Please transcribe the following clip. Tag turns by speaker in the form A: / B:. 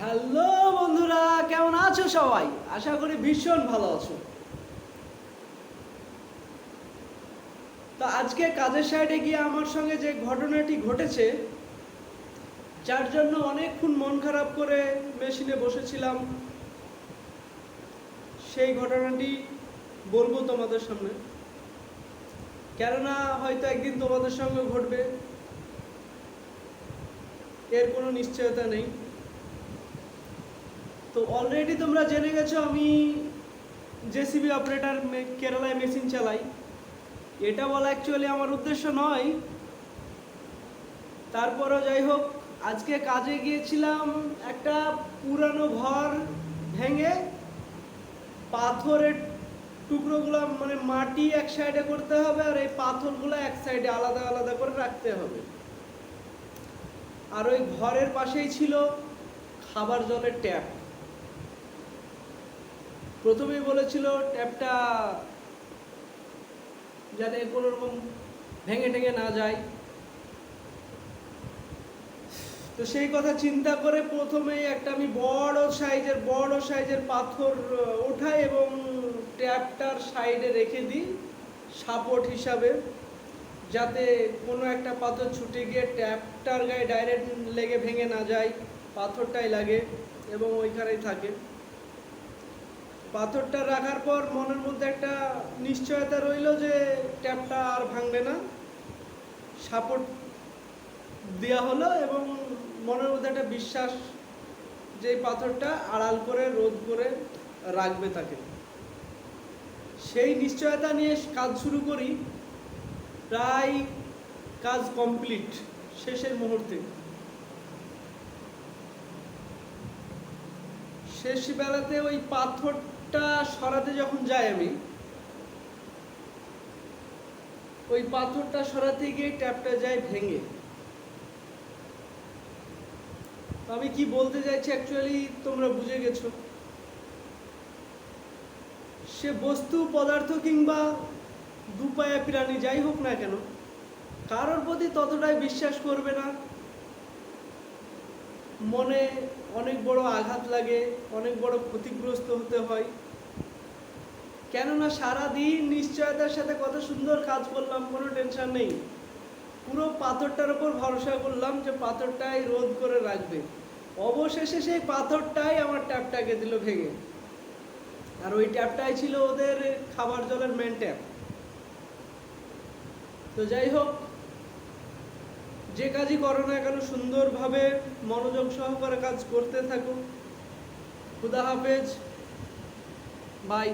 A: Hello বন্ধুরা, কেমন আছো সবাই? আশা করি ভীষণ ভালো আছো। তো আজকে কাজের সাইডে গিয়ে আমার সঙ্গে যে ঘটনাটি ঘটেছে, যার জন্য অনেকক্ষণ মন খারাপ করে মেশিনে বসেছিলাম, সেই ঘটনাটি বলবো তোমাদের সামনে। কেননা হয়তো একদিন তোমাদের সঙ্গে ঘটবে, এর কোনো নিশ্চয়তা নেই। তো অলরেডি তোমরা জেনে গেছো আমি জেসিবি অপারেটর, কেরালায় মেশিন চালাই। এটা বলা অ্যাকচুয়ালি আমার উদ্দেশ্য নয়, তারপরও যাই হোক, আজকে কাজে গিয়েছিলাম। একটা পুরানো ঘর ভেঙে পাথরের টুকরোগুলো, মানে মাটি এক সাইডে করতে হবে আর এই পাথরগুলো এক সাইডে আলাদা আলাদা করে রাখতে হবে। আর ওই ঘরের পাশেই ছিল খাবার জলের ট্যাপ। প্রথমেই বলেছিল ট্যাপটা যাতে কোনো রকম ভেঙে টেঙে না যায়। তো সেই কথা চিন্তা করে প্রথমেই একটা আমি বড় সাইজের পাথর ওঠাই এবং ট্যাপটার সাইডে রেখে দিই সাপোর্ট হিসাবে, যাতে কোনো একটা পাথর ছুটে গিয়ে ট্যাপটার গায়ে ডাইরেক্ট লেগে ভেঙে না যায়, পাথরটাই লাগে এবং ওইখানেই থাকে। পাথরটা রাখার পর মনের মধ্যে একটা নিশ্চয়তা রইল যে ট্যাপটা আর ভাঙবে না। সাপোর্ট দেওয়া হলো এবং মনের মধ্যে একটা বিশ্বাস যে এই পাথরটা আড়াল করে রোধ করে রাখবে তাকে। সেই নিশ্চয়তা নিয়ে কাজ শুরু করি। প্রায় কাজ কমপ্লিট, শেষের মুহূর্তে। শেষ বেলাতে ওই পাথরটা সরাতে যখন যাই আমি, ওই পাথরটা সরাতে গিয়ে ট্যাপটা যায় ভেঙে। আমি কি বলতে চাইছি অ্যাকচুয়ালি তোমরা বুঝে গেছো। সে বস্তু, পদার্থ কিংবা দুপায়া প্রাণী যাই হোক না কেন, কারোর প্রতি ততটাই বিশ্বাস করবে না। মনে অনেক বড় আঘাত লাগে, অনেক বড় ক্ষতিগ্রস্ত হতে হয়। কেননা সারাদিন নিশ্চয়তার সাথে কত সুন্দর কাজ করলাম, কোনো টেনশন নেই। পুরো পাথরটার উপর ভরসা করলাম যে পাথরটাই রোধ করে রাখবে। অবশেষে সেই পাথরটাই আমার ট্যাপটাকে দিল ভেঙে। আর ওই ট্যাপটাই ছিল ওদের খাবার জলের মেন ট্যাপ। তো যাই হোক, যে কাজই করো না কেন সুন্দরভাবে মনোযোগ সহকারে কাজ করতে থাকো। খুদা হাফেজ, বাই।